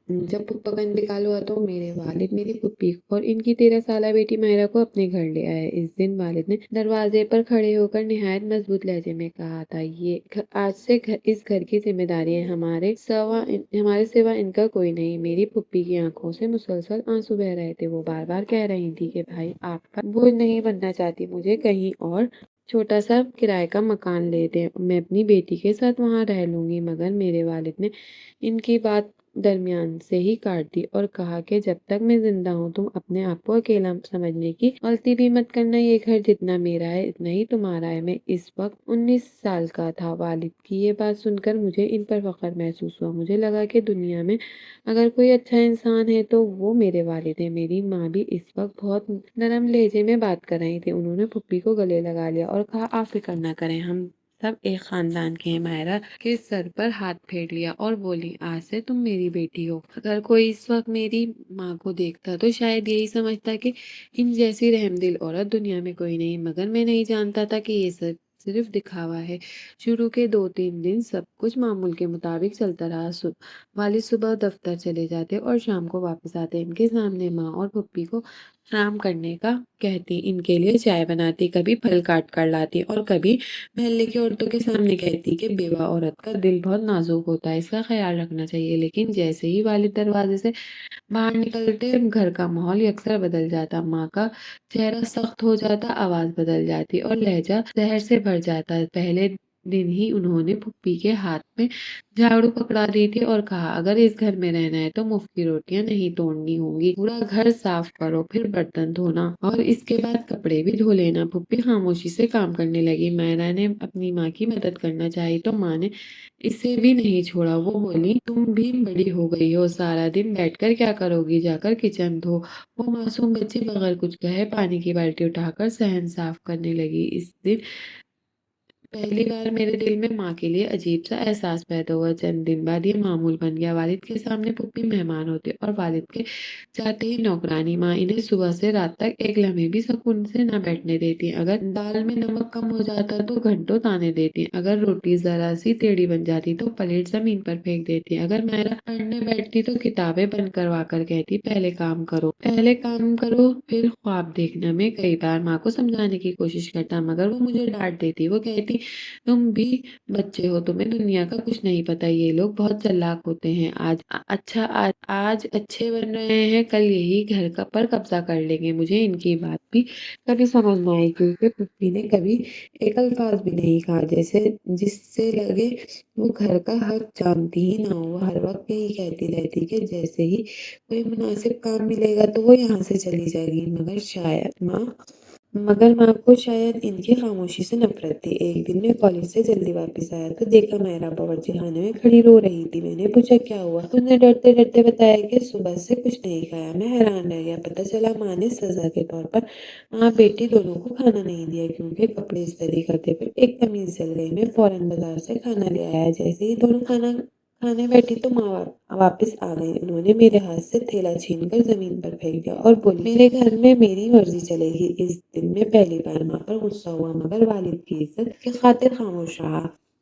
जब पुप्पा का इंतकाल हुआ तो मेरे वालिद मेरी पुप्पी और इनकी 13 साला बेटी माहिरा को अपने घर ले आए। इस दिन वालिद ने दरवाजे पर खड़े होकर निहायत मजबूत लहजे में कहा था, ये आज से इस घर की जिम्मेदारी है, हमारे सिवा इनका कोई नहीं। मेरी पुप्पी की आंखों से मुसलसल आंसू बह रहे थे। वो बार बार कह रही थी कि भाई आप पर बोझ नहीं बनना चाहती, मुझे कहीं और छोटा सा किराए का मकान ले दें, मैं अपनी बेटी के साथ वहां रह लूंगी। मगर मेरे वालिद ने इनकी बात दरमियान से ही काट दी और कहा कि जब तक मैं जिंदा हूँ तुम अपने आप को अकेला समझने की गलती भी मत करना। ये घर जितना मेरा है इतना ही तुम्हारा है। मैं इस वक्त 19 साल का था। वालिद की ये बात सुनकर मुझे इन पर फख्र महसूस हुआ। मुझे लगा कि दुनिया में अगर कोई अच्छा इंसान है तो वो मेरे वालिद है। मेरी माँ भी इस वक्त बहुत नरम लहजे में बात कर रही थी। उन्होंने पुप्पी को गले लगा लिया और कहा, आप फिक्र ना करें, हम सब एक खानदान के हैं। मायरा के सर पर हाथ फेर लिया और बोली, आज से तुम मेरी बेटी हो। अगर कोई इस वक्त मेरी माँ को देखता तो शायद यही समझता कि इन जैसी रहमदिल औरत दुनिया में कोई नहीं। मगर मैं नहीं जानता था कि ये सब सिर्फ दिखावा है। शुरू के 2-3 दिन सब कुछ मामूल के मुताबिक चलता रहा। वालिद सुबह दफ्तर चले जाते और शाम को वापस आते। इनके सामने माँ और पुप्पी को आराम करने का कहती, इनके लिए चाय बनाती, कभी फल काट कर लाती और कभी मोहल्ले की औरतों के सामने कहती कि बेवा औरत का दिल बहुत नाजुक होता है, इसका ख्याल रखना चाहिए। लेकिन जैसे ही वालिद दरवाजे से बाहर निकलते घर का माहौल यकसर बदल जाता। माँ का चेहरा सख्त हो जाता, आवाज बदल जाती और लहजा जहर से भर जाता। पहले दिन ही उन्होंने पुप्पी के हाथ में झाड़ू पकड़ा दी थी और कहा, अगर इस घर में रहना है तो मुफ्त की रोटियां नहीं तोड़नी होंगी। पूरा घर साफ करो, फिर बर्तन धोना और इसके बाद कपड़े भी धो लेना। पुप्पी खामोशी से काम करने लगी। मायरा ने अपनी माँ की मदद करना चाही तो माँ ने इसे भी नहीं छोड़ा। वो बोली, तुम भी बड़ी हो गई हो, सारा दिन बैठकर क्या करोगी, जाकर किचन धो। वो मासूम बच्ची बगैर कुछ कहे पानी की बाल्टी उठाकर सहन साफ करने लगी। इस दिन पहली बार मेरे दिल में माँ के लिए अजीब सा एहसास पैदा हुआ। चंद दिन बाद ये मामूल बन गया। वालिद के सामने पुप्पी मेहमान होती और वालिद के जाते ही नौकरानी। माँ इन्हें सुबह से रात तक एक लम्हे भी सुकून से न बैठने देती। अगर दाल में नमक कम हो जाता तो घंटों ताने देती। अगर रोटी जरा सी टेढ़ी बन जाती तो प्लेट जमीन पर फेंक देती। अगर मेरा पढ़ने बैठती तो किताबें बंद करवा कर कहती, पहले काम करो फिर ख्वाब देखना। मैं कई बार माँ को समझाने की कोशिश करता मगर वो मुझे डांट देती। वो कहती, तुम भी बच्चे हो, तुम्हें दुनिया का कुछ नहीं पता, ये लोग बहुत चालाक होते हैं। आज अच्छे बन रहे हैं, कल यही घर का पर कब्जा कर लेंगे। मुझे इनकी बात भी कभी समझ में आई क्योंकि पुप्पी ने कभी एक अल्फाज भी नहीं कहा जैसे जिससे लगे वो घर का हक जानती ही ना हो। वो हर वक्त यही कहती रहती कि जैसे ही कोई मुनासिब काम मिलेगा तो वो यहाँ से चली जाएगी। मगर माँ को शायद इनकी खामोशी से नफरत थी। एक दिन मैं कॉलेज से जल्दी वापस आया तो देखा मेरा बावर्ची खाने में खड़ी रो रही थी। मैंने पूछा, क्या हुआ? उसने डरते डरते बताया कि सुबह से कुछ नहीं खाया। मैं हैरान रह गया। पता चला माँ ने सजा के तौर पर माँ बेटी दोनों को खाना नहीं दिया क्योंकि कपड़े इस्त्री करते पर एक तमीज जल गई। मैं फौरन बाजार से खाना ले आया। जैसे ही दोनों खाना खाने बैठी तो माँ वापस आ गई। उन्होंने मेरे हाथ से थैला छीनकर जमीन पर फेंक दिया और बोली, मेरे घर में मेरी मर्जी चलेगी। इस दिन में पहली बार माँ पर गुस्सा हुआ मगर वालिद की इज्जत की खातिर खामोश रहा।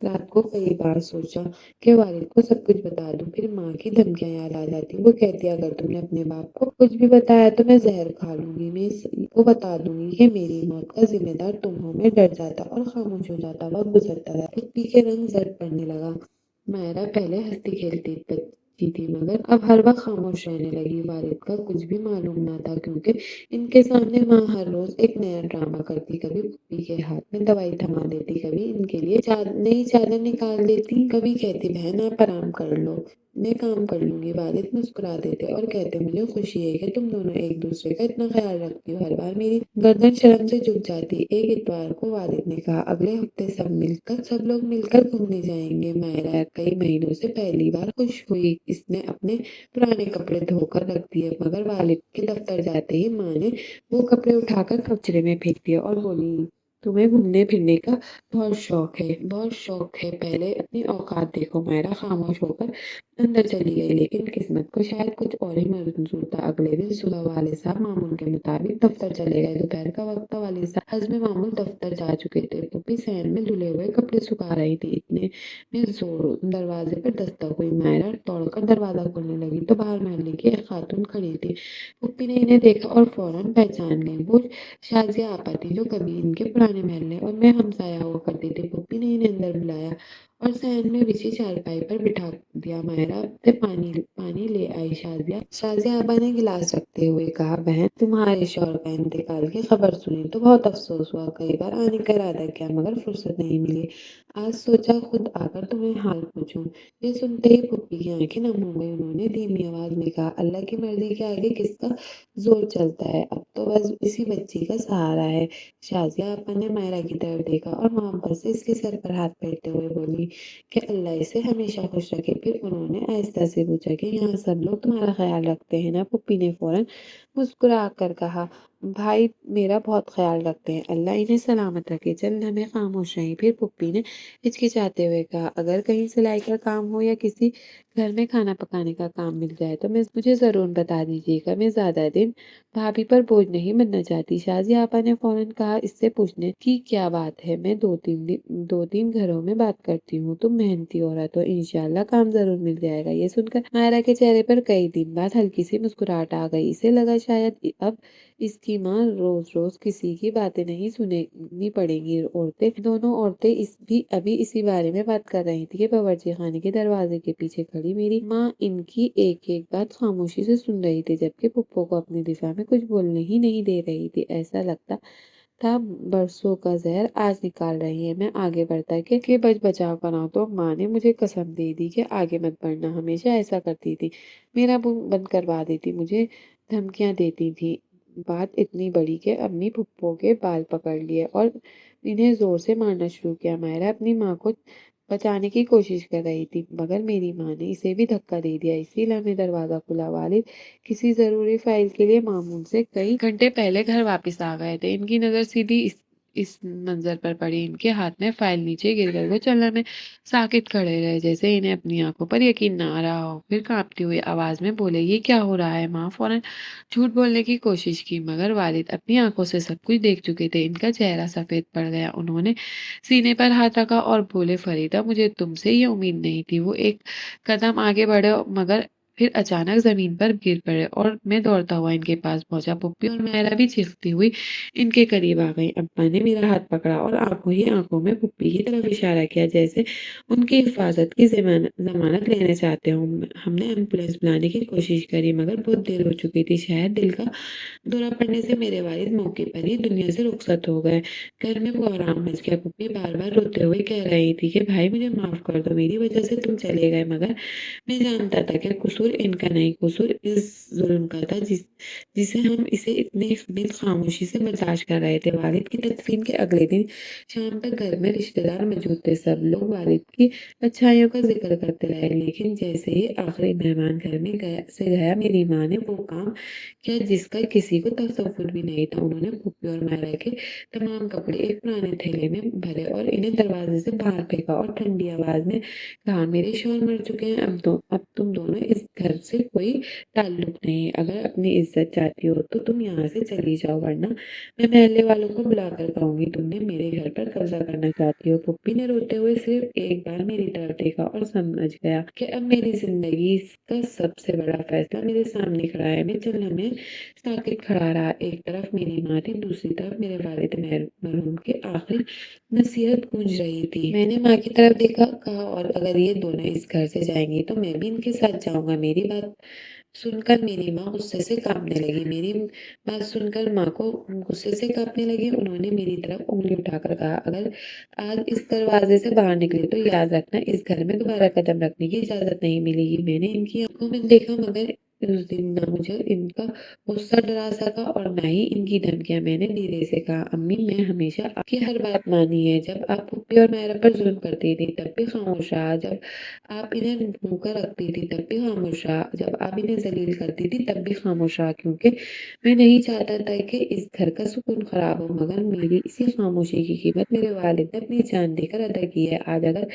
रात को कई बार सोचा कि वालिद को सब कुछ बता दूं, फिर माँ की धमकियां याद आ जाती। वो कहती, अगर तुमने अपने बाप को कुछ भी बताया तो मैं जहर खा लूंगी। मैं इसको बता दूंगी कि मेरी मौत का जिम्मेदार तुम हो। मैं डर जाता और खामोश हो जाता। वक्त गुजरता था। पुप्पी के रंग जर्द पड़ने लगा। मायरा पहले हंसती खेलती बच्ची थी मगर अब हर वक्त खामोश रहने लगी। वालिद का कुछ भी मालूम ना था क्योंकि इनके सामने माँ हर रोज एक नया ड्रामा करती। कभी पुप्पी के हाथ में दवाई थमा देती, कभी इनके लिए नई चादर निकाल देती, कभी कहती, बहन आप आराम कर लो, मैं काम कर लूंगी। वालिद मुस्कुरा देते और कहते, मुझे खुशी है कि तुम दोनों एक दूसरे का इतना ख्याल रखती हो। हर बार मेरी गर्दन शर्म से झुक जाती। एक इतवार को वालिद ने कहा, अगले हफ्ते सब लोग मिलकर घूमने जाएंगे। मायरा कई महीनों से पहली बार खुश हुई। इसने अपने पुराने कपड़े धोकर रख दिए मगर वालिद के दफ्तर जाते ही माँ ने वो कपड़े उठाकर कचरे में फेंक दिए और बोली, तुम्हें घूमने फिरने का बहुत शौक है। पहले अपनी औकात देखो। मायरा खामोश होकर अंदर चली गई, लेकिन किस्मत को शायद कुछ और ही मंजूर था। अगले दिन सुबह वाले साहब मामूल के मुताबिक दफ्तर चले गए। दोपहर का वक्त था। वाले साहब हस्बे मामूल दफ्तर जा चुके थे। पुप्पी सहन में धुले हुए कपड़े सुखा रही थी। इतने में जोर दरवाजे पर दस्तक हुई। मायरा दौड़कर दरवाजा खोलने लगी तो बाहर महल्ले की एक खातून खड़ी थी। पुप्पी ने इन्हें देखा और फौरन पहचान गई। वो शाजिया आपा थी, जो कभी इनके पुराने महल और मैं हमसाया हुआ करती थी। पुप्पी ने इन्हें अंदर बुलाया और सहन में बिछी चारपाई पर बिठा दिया। मायरा से पानी पानी ले आई। शाजिया शाजिया आपा ने गिलास रखते हुए कहा, बहन, तुम्हारे शौहर का इंतकाल की खबर सुनी तो बहुत अफसोस हुआ। कई बार आने का इरादा किया मगर फुर्सत नहीं मिली। आज सोचा खुद आकर तुम्हें हाल पूछूं। ये सुनते ही पुप्पी की आंखें नम हो गई। उन्होंने धीमी आवाज में कहा, अल्लाह की मर्जी के आगे किसका जोर चलता है। अब तो बस इसी बच्ची का सहारा है। शाजिया आपा ने मायरा की तरफ देखा और मोहब्बत से इसके सर पर हाथ फेरते हुए बोली कि अल्लाह इसे हमेशा खुश रखे। फिर उन्होंने आहिस्ता से पूछा कि यहाँ सब लोग तुम्हारा ख्याल रखते हैं ना। पुप्पी ने फौरन मुस्कुरा कर कहा, भाई मेरा बहुत ख्याल रखते हैं, अल्लाह इन्हें सलामत रखे। चंद लम्हे खामोश रही। फिर पुप्पी ने हिचकिचाते हुए कहा, अगर कहीं सिलाई का काम हो या किसी घर में खाना पकाने का काम मिल जाए तो मैं मुझे जरूर बता दीजिएगा। मैं ज्यादा दिन भाभी पर बोझ नहीं बनना चाहती। शाजिया आपा ने फौरन कहा, इससे पूछने की क्या बात है। मैं दो तीन घरों में बात करती हूँ। तुम मेहनती औरत हो, इंशाल्लाह काम जरूर मिल जाएगा। ये सुनकर मायरा के चेहरे पर कई दिन बाद हल्की सी मुस्कुराहट आ गई। इसे लगा शायद अब इसकी माँ रोज रोज किसी की बातें नहीं सुननी पड़ेंगी। दोनों औरतें भी अभी इसी बारे में बात कर रही थी कि बावर्ची खाने के दरवाजे के पीछे खड़ी मेरी माँ इनकी एक एक बात खामोशी से सुन रही थी, जबकि पुप्पो को अपनी दिशा में कुछ बोलने ही नहीं दे रही थी। ऐसा लगता था बरसों का जहर आज निकाल रही है। मैं आगे बढ़ता कि बच बचाव कराऊं तो माँ ने मुझे कसम दे दी कि आगे मत बढ़ना। हमेशा ऐसा करती थी, मेरा मुंह बंद करवा देती, मुझे धमकियां देती थी। बात इतनी बड़ी कि अम्मी पुप्पो के बाल पकड़ लिए और इन्हें जोर से मारना शुरू किया। मायरा अपनी माँ को बचाने की कोशिश कर रही थी, मगर मेरी माँ ने इसे भी धक्का दे दिया। इसी लम्हे दरवाजा खुला। वालिद किसी जरूरी फाइल के लिए मामूल से कई घंटे पहले घर वापस आ गए थे। इनकी नजर सीधी इस मंजर पर पड़ी। इनके हाथ में फाइल नीचे गिर गई। वो चलने में साकित खड़े रहे, जैसे इन्हें अपनी आंखों पर यकीन ना आ रहा हो। फिर कांपती हुई आवाज में बोले, ये क्या हो रहा है। माँ फौरन झूठ बोलने की कोशिश की, मगर वालिद अपनी आंखों से सब कुछ देख चुके थे। इनका चेहरा सफेद पड़ गया। उन्होंने सीने पर हाथ रखा और बोले, फरीदा, मुझे तुमसे ये उम्मीद नहीं थी। वो एक कदम आगे बढ़े, मगर फिर अचानक जमीन पर गिर पड़े और मैं दौड़ता हुआ इनके पास पहुंचा। पुप्पी और मेहरा भी चीखती हुई इनके करीब आ गई। अब्बा ने मेरा हाथ पकड़ा और आंखों ही आंखों में पुप्पी की तरफ इशारा किया, जैसे उनकी हिफाजत की जमानत लेना चाहते हो। हमने एम्बुलेंस बुलाने की कोशिश करी, मगर बहुत देर हो चुकी थी। शायद दिल का दौरा पड़ने से मेरे वालिद मौके पर ही दुनिया से रुखसत हो गए। घर में कोहराम मच गया। पुप्पी बार बार रोते हुए कह रही थी कि भाई मुझे माफ कर दो, मेरी वजह से तुम चले गए। मगर मैं जानता था कि कसूर इनका नहीं, कसूर इस जुल्म का था जिसे हम इसे इतने दिन खामोशी से बर्दाश्त कर रहे थे। वालिद की तदफीन के अगले दिन शाम तक घर में रिश्तेदार मौजूद थे। सब लोग वालिद की अच्छाइयों का जिक्र करते रहे, लेकिन जैसे ही आखिरी मेहमान घर में गया, मेरी माँ ने वो काम किया जिसका किसी को तसव्वुर भी नहीं था। उन्होंने पुप्पी और मायरा के तमाम कपड़े एक पुराने थैले में भरे और इन्हें दरवाजे से बाहर फेंका और ठंडी आवाज में कहा, मेरे शौहर मर चुके हैं, अब तुम दोनों इस घर से कोई ताल्लुक नहीं। अगर अपनी इज्जत चाहती हो तो तुम यहाँ से चली जाओ, वरना मैं महल्ले वालों को बुलाकर कहूंगी तुमने मेरे घर पर कब्जा करना चाहती हो। पुप्पी ने रोते हुए सिर्फ एक बार मेरी तरफ देखा और समझ गया कि अब मेरी जिंदगी का सबसे बड़ा फैसला मेरे सामने खड़ा है। मैं चल हमें साकित खड़ा रहा। एक तरफ मेरी माँ थी, दूसरी तरफ मेरे वालिद मरहूम की आखिरी नसीहत गूंज रही थी। मैंने माँ की तरफ देखा, कहा, और अगर ये दोनों इस घर से जाएंगी तो मैं भी इनके साथ जाऊंगा। मेरी बात सुनकर मेरी माँ गुस्से से कांपने लगी। मेरी बात सुनकर माँ को गुस्से से कांपने लगी। उन्होंने मेरी तरफ उंगली उठाकर कहा, अगर आज इस दरवाजे से बाहर निकले तो याद रखना, इस घर में दोबारा कदम रखने की इजाजत नहीं मिलेगी। मैंने इनकी आंखों में देखा, मगर उस दिन ना मुझे इनका गुस्सा डरा सका और ना ही इनकी धमकियाँ। मैंने धीरे से कहा, अम्मी मैं हमेशा आपकी हर बात मानी है। जब आप पुप्पी और मायरा पर जुल्म करती थी तब भी खामोश रहा, जब आप इन्हें भूखा रखती थी तब भी खामोश रहा, जब आप इन्हें जलील करती थी तब भी खामोश रहा, क्योंकि मैं नहीं चाहता था कि इस घर का सुकून खराब हो। मगर मेरी इसी खामोशी की कीमत मेरे वालिद ने अपनी जान देकर अदा की है। आज अगर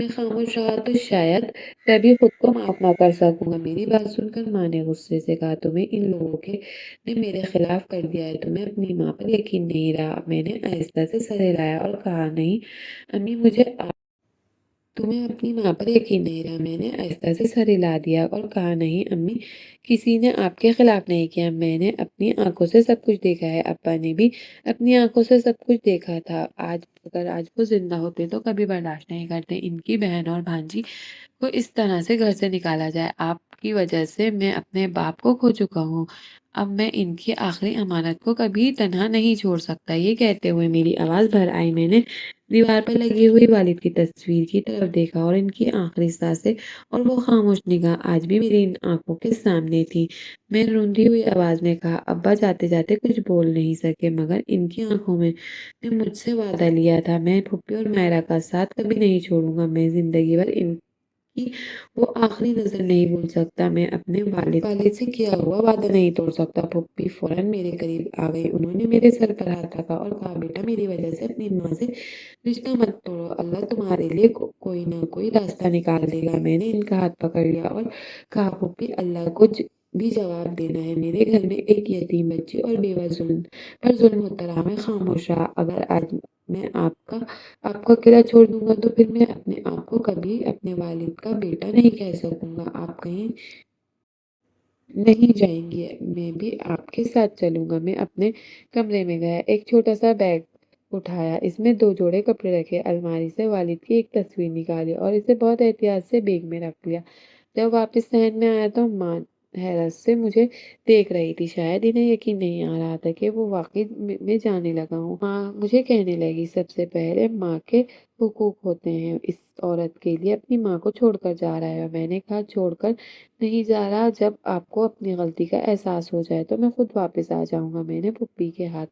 मैं खामोश रहा तो शायद तभी खुद को माफ ना कर सकूंगा। मेरी बात सुनकर माँ ने गुस्से से कहा, तुम्हें इन लोगों के ने मेरे खिलाफ कर दिया है। तुम्हें अपनी माँ पर यकीन नहीं रहा। मैंने आहिस्ता से सर हिलाया और कहा, नहीं अम्मी, मुझे तुम्हें अपनी माँ पर यकीन नहीं रहा। मैंने आहिस्ता से सर हिला दिया और कहा, नहीं अम्मी, किसी ने आपके खिलाफ नहीं किया। मैंने अपनी आंखों से सब कुछ देखा है। अब्बा ने भी अपनी आंखों से सब कुछ देखा था। अगर आज वो जिंदा होते तो कभी बर्दाश्त नहीं करते इनकी बहन और भांजी को इस तरह से घर से निकाला जाए। आपकी वजह से मैं अपने बाप को खो चुका हूँ। अब मैं इनकी आखिरी अमानत को कभी तन्हा नहीं छोड़ सकता। ये कहते हुए मेरी आवाज भर आई। मैंने दीवार पर लगी हुई वालिद की तस्वीर की तरफ देखा और इनकी आखिरी सांसें और वो खामोश निगाह आज भी मेरी इन आंखों के सामने थी। मैं रूंधी हुई आवाज में कहा, अब्बा जाते जाते कुछ बोल नहीं सके, मगर इनकी आंखों में ने मुझसे वादा लिया था, मैं पुप्पी और मायरा का साथ कभी नहीं छोड़ूंगा। मैं जिंदगी भर इनकी वो आखिरी नजर नहीं भूल सकता। मैं अपने वालिद वालिद से किया हुआ वादा नहीं तोड़ सकता। पुप्पी फौरन मेरे करीब आ गई। उन्होंने मेरे सर पर हाथ रखा और कहा, बेटा मेरी वजह से अपनी माँ से रिश्ता मत तोड़ो। अल्लाह तुम्हारे लिए कोई ना कोई रास्ता निकाल देगा। मैंने इनका हाथ पकड़ लिया और कहा, पुप्पी, अल्लाह को भी जवाब देना है। मेरे घर में एक यतीम बच्ची और बेवा जुल्म पर जुल्म होता रहा। मैं खामोश रहा। अगर आज मैं आपको अकेला छोड़ दूंगा तो फिर मैं अपने आप को कभी अपने वालिद का बेटा नहीं कह सकूंगा। आप कहीं नहीं जाएंगी, मैं भी आपके साथ चलूंगा। मैं अपने कमरे में गया, एक छोटा सा बैग उठाया, इसमें 2 जोड़े कपड़े रखे, अलमारी से वालिद की एक तस्वीर निकाली और इसे बहुत एहतियात से बैग में रख लिया। जब वापस सहन में आया तो माँ हैरत से मुझे देख रही थी। शायद इन्हें यकीन नहीं आ रहा था कि वो वाकई में जाने लगा हूँ। माँ मुझे कहने लगी, सबसे पहले माँ के हुकूक होते हैं। इस औरत के लिए अपनी माँ को छोड़कर जा रहा है। मैंने कहा, छोड़कर नहीं जा रहा। जब आपको अपनी गलती का एहसास हो जाए तो मैं खुद वापस आ जाऊंगा। मैंने पुप्पी के हाथ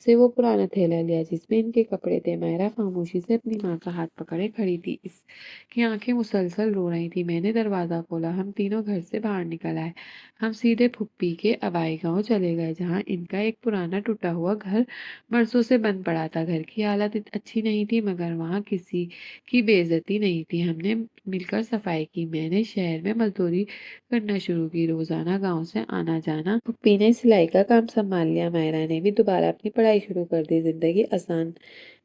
से वो पुराना थैला लिया जिसमें इनके कपड़े थे। मायरा खामोशी से अपनी माँ का हाथ पकड़े खड़ी थी। इसकी आंखें मुसलसल रो रही थी। मैंने दरवाजा खोला। हम तीनों घर से बाहर निकल आए। हम सीधे पुप्पी के अबाई गांव चले गए, जहाँ इनका एक पुराना टूटा हुआ घर बरसों से बंद पड़ा था। घर की हालत अच्छी नहीं थी, मगर वहाँ किसी की बेइज्जती नहीं थी। हमने मिलकर सफाई की। मैंने शहर में मजदूरी करना शुरू की, रोजाना गांव से आना जाना। पुप्पी ने सिलाई का काम संभाल लिया। मायरा ने भी दोबारा अपनी पढ़ाई शुरू कर दी। जिंदगी आसान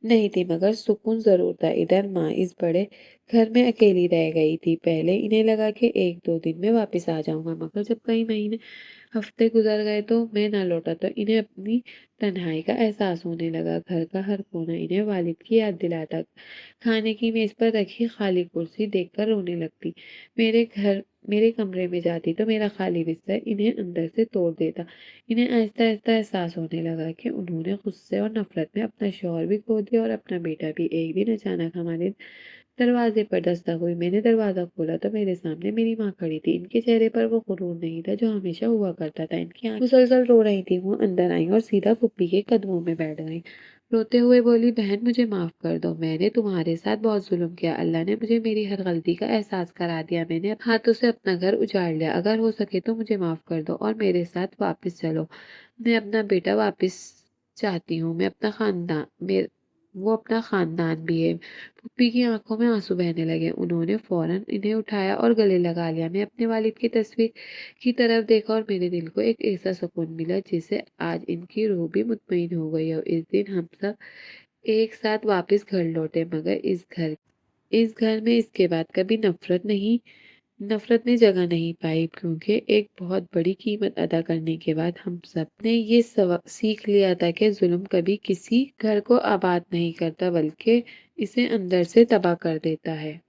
नहीं थी, मगर सुकून जरूर था। इधर माँ इस बड़े घर में अकेली रह गई थी। पहले इन्हें लगा कि 1-2 दिन में वापस आ जाऊंगा, मगर जब कई महीने हफ्ते गुजर गए तो मैं ना लौटा तो इन्हें अपनी तन्हाई का एहसास होने लगा। घर का हर कोना इन्हें वालिद की याद दिलाता। खाने की मेज पर रखी खाली कुर्सी देखकर रोने लगती। मेरे कमरे में जाती तो मेरा खाली बिस्तर इन्हें अंदर से तोड़ देता। इन्हें आहिस्ता आहिस्ता एहसास होने लगा कि उन्होंने गुस्से और नफरत में अपना शौहर भी खो दिया और अपना बेटा भी। एक दिन अचानक हमारे दरवाजे पर दस्तक हुई। मैंने दरवाजा खोला तो मेरे सामने मेरी माँ खड़ी थी। इनके चेहरे पर वो गुरूर नहीं था जो हमेशा हुआ करता था। इनकी आंखें मुसलसल रो रही थी। वो अंदर आई और सीधा पुप्पी के कदमों में बैठ गई। रोते हुए बोली, बहन मुझे माफ कर दो। मैंने तुम्हारे साथ बहुत जुल्म किया। अल्लाह ने मुझे मेरी हर गलती का एहसास करा दिया। मैंने अपने हाथों से अपना घर उजाड़ लिया। अगर हो सके तो मुझे माफ कर दो और मेरे साथ वापस चलो। मैं अपना बेटा वापस चाहती हूँ। मैं अपना खानदान मेरे वो अपना खानदान भी है। पुप्पी की आंखों में आंसू बहने लगे। उन्होंने फौरन इन्हें उठाया और गले लगा लिया। मैं अपने वालिद की तस्वीर की तरफ देखा और मेरे दिल को एक ऐसा सुकून मिला जिससे आज इनकी रूह भी मुतमईन हो गई। और इस दिन हम सब एक साथ वापस घर लौटे, मगर इस घर में इसके बाद कभी नफरत ने जगह नहीं पाई, क्योंकि एक बहुत बड़ी कीमत अदा करने के बाद हम सब ने ये सबक सीख लिया था कि जुल्म कभी किसी घर को आबाद नहीं करता, बल्कि इसे अंदर से तबाह कर देता है।